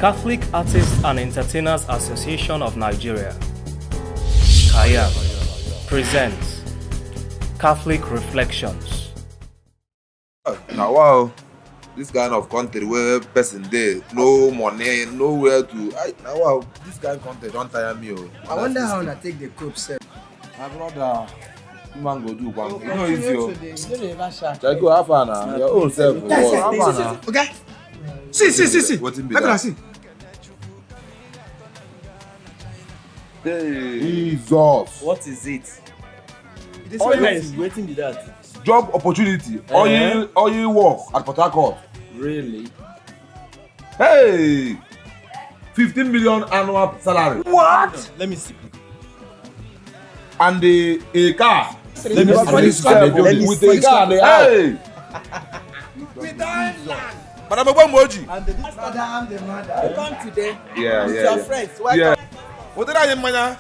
Catholic Artists and Entertainers Association of Nigeria, KAYAM, presents Catholic Reflections. Now, wow, this kind of country where person there, no money, nowhere to. Now, wow, this kind of country don't tire me. I wonder how I take the cope, sir. My brother, you man go do one. You know it's You Try go have fun now. Your own self. Have fun now. Okay. See. What in be How can I that? see? Jesus. What is it? This All one guys is waiting be that. Job opportunity. Oil work at Port Harcourt. Really? Hey, 15 million annual salary. What? Let me see. And a car. Let me see. Let me with a car. Hey. Madam Moji. I'm the mother. You come today Yeah, with yeah, your yeah. friends. Yeah. What did I say, man?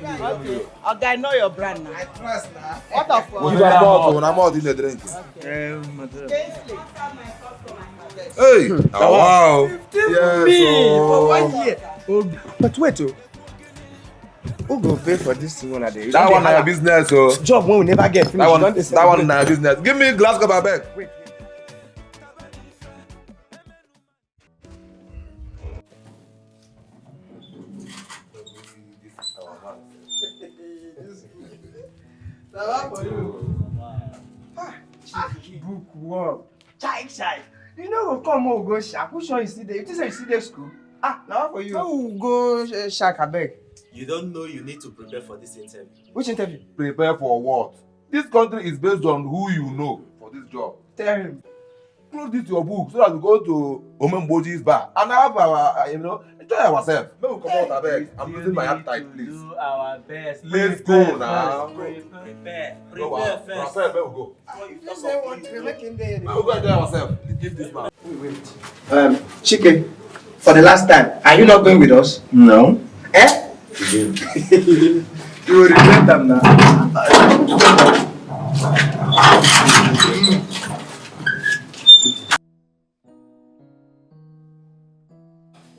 Okay. Okay, I know your brand now. I trust now. What of You got bottle when I'm out in the drink. Hey, oh, wow. Yeah, For 1 so year. But wait, who go pay for this one at the that one na your business, so job when we never get finished. that one na your business. Give me glass cup abeg. Wait. Book work. Chai. You know go come or go shack. Who sure you see there? You think say you see there school? Now for you. Who go shack abeg? You don't know you need to prepare for this interview. Which interview? Prepare for what? This country is based on who you know for this job. Tell him. Close this to your book so that we go to Omemboji's bar and have our, enjoy ourselves. Make we come out abeg. I'm losing my appetite, please. Do our best. Let's go now. Prepare Go first. ourselves, make we go. You say what you making there? Make we go enjoy ourselves. Give this man. Wait. Chike, for the last time, are you not going with us? No. Eh? You will regret them now.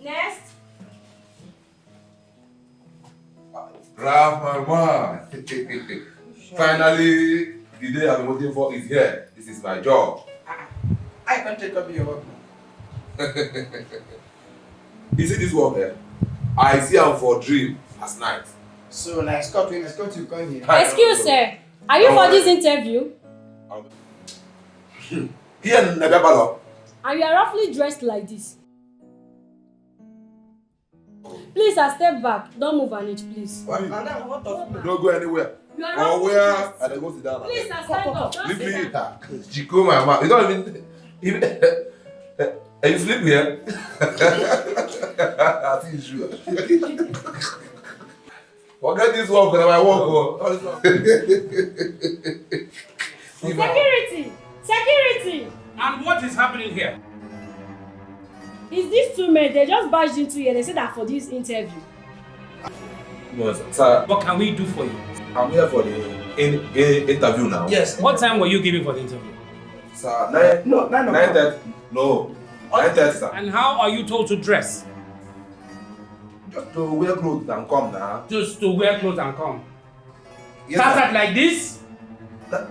Next. Grab my man. Finally, the day I've been waiting for is here. This is my job. I can't take up your work. You see this work there? I see am for dream as night. So, now escort you come here. Excuse, sir. Are you for this interview? Here in Nebebalo. And you are roughly dressed like this. Please, step back. Don't move an inch, please. What Don't go anywhere. You are Or roughly where dressed. I go sit down. Please, stand up. Don't Leave sit me down. here. Chico, my man. You don't even. You sleep here? I think you should. Forget this work when I walk. Security! And what is happening here? Is these two men? They just barged into here. They said that for this interview. No, sir. What can we do for you? I'm here for the interview now. Yes. What time were you given for the interview? Sir, 9 9:30. No, 9:30, sir. And how are you told to dress? Just to wear clothes and come now. Just to wear clothes and come. Yes, Started sir. like this? That-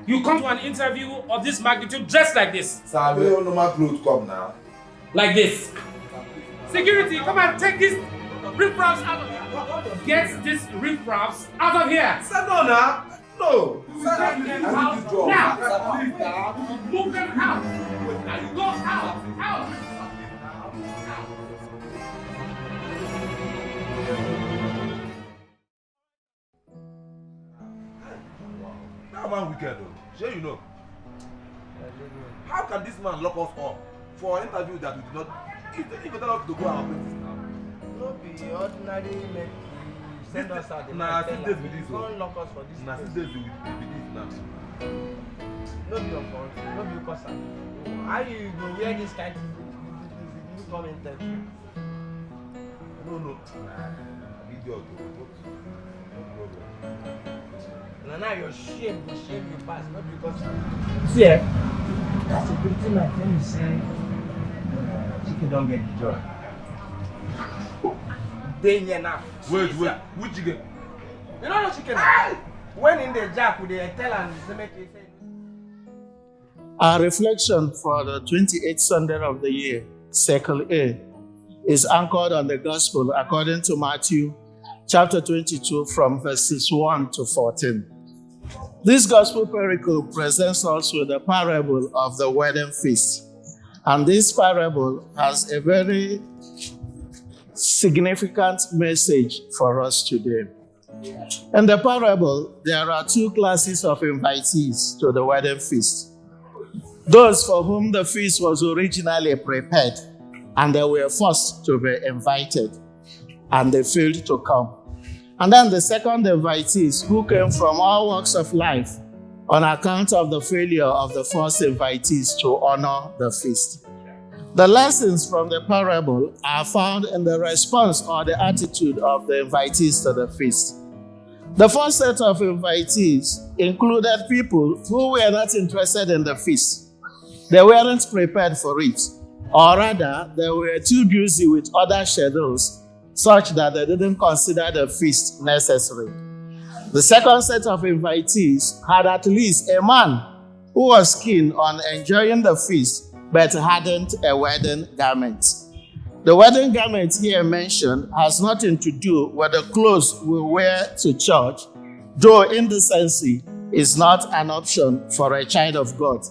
You come to an interview of this magnitude dressed like this? Sir, wear normal clothes come now. Like this? Security, come and take these riffraffs out of here. Get these riffraffs out of here. Sir, no, now. No. Sir, move them out. Now. Move them out. Now you go out. Out. That man wicked though. Sure you know. How can this man lock us up for an interview that we did not? He tell us to go our places now. No be ordinary make you send us out the Nah, night 6 days with this. Don't lock us for this. Nah, 6 days with this now. No be your fault. No be you cause am. How you go wear this kind of you come interview? No. Nah, idiot. No problem. Now your shame go shame you pass, not because see that's a pretty man tell me say Chike don't get the job. Then you now. Wait, which chicken? You know the chicken? When in the jack, with the tell and they make it say. Our reflection for the 28th Sunday of the year, Cycle A, is anchored on the Gospel according to Matthew chapter 22 from verses 1 to 14. This Gospel pericope presents us with the parable of the wedding feast. And this parable has a very significant message for us today. In the parable, there are two classes of invitees to the wedding feast. Those for whom the feast was originally prepared, and they were forced to be invited, and they failed to come. And then the second invitees who came from all walks of life on account of the failure of the first invitees to honor the feast. The lessons from the parable are found in the response or the attitude of the invitees to the feast. The first set of invitees included people who were not interested in the feast. They weren't prepared for it, or rather, they were too busy with other schedules such that they didn't consider the feast necessary. The second set of invitees had at least a man who was keen on enjoying the feast but hadn't a wedding garment. The wedding garment here mentioned has nothing to do with the clothes we wear to church, though indecency is not an option for a child of God.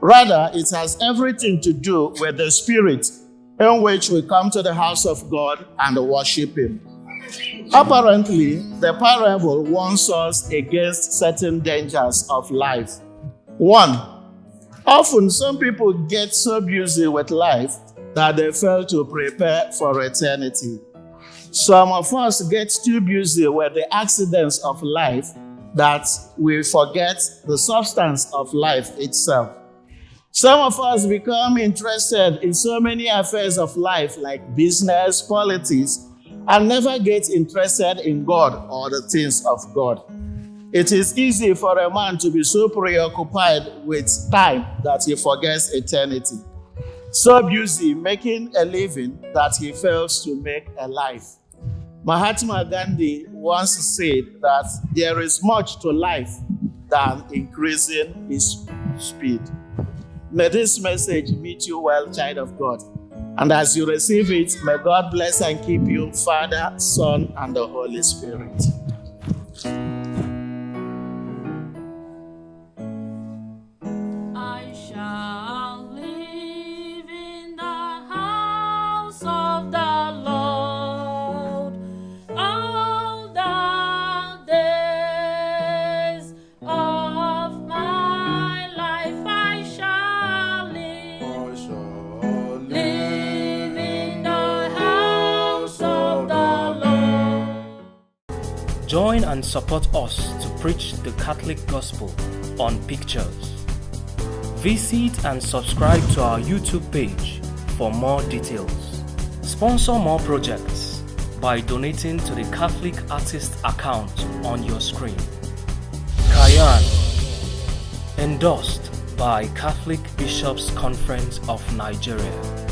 Rather, it has everything to do with the spirit in which we come to the house of God and worship Him. Apparently, the parable warns us against certain dangers of life. One, often some people get so busy with life that they fail to prepare for eternity. Some of us get too busy with the accidents of life that we forget the substance of life itself. Some of us become interested in so many affairs of life like business, politics, and never get interested in God or the things of God. It is easy for a man to be so preoccupied with time that he forgets eternity. So busy making a living that he fails to make a life. Mahatma Gandhi once said that there is much to life than increasing his speed. May this message meet you well, child of God. And as you receive it, may God bless and keep you, Father, Son, and the Holy Spirit. I shall live in the house of the Lord all the days of my life. I shall live in the house of the Lord. Join and support us to preach the Catholic Gospel on pictures. Visit and subscribe to our YouTube page for more details. Sponsor more projects by donating to the Catholic Artist account on your screen. Kayan, endorsed by Catholic Bishops' Conference of Nigeria.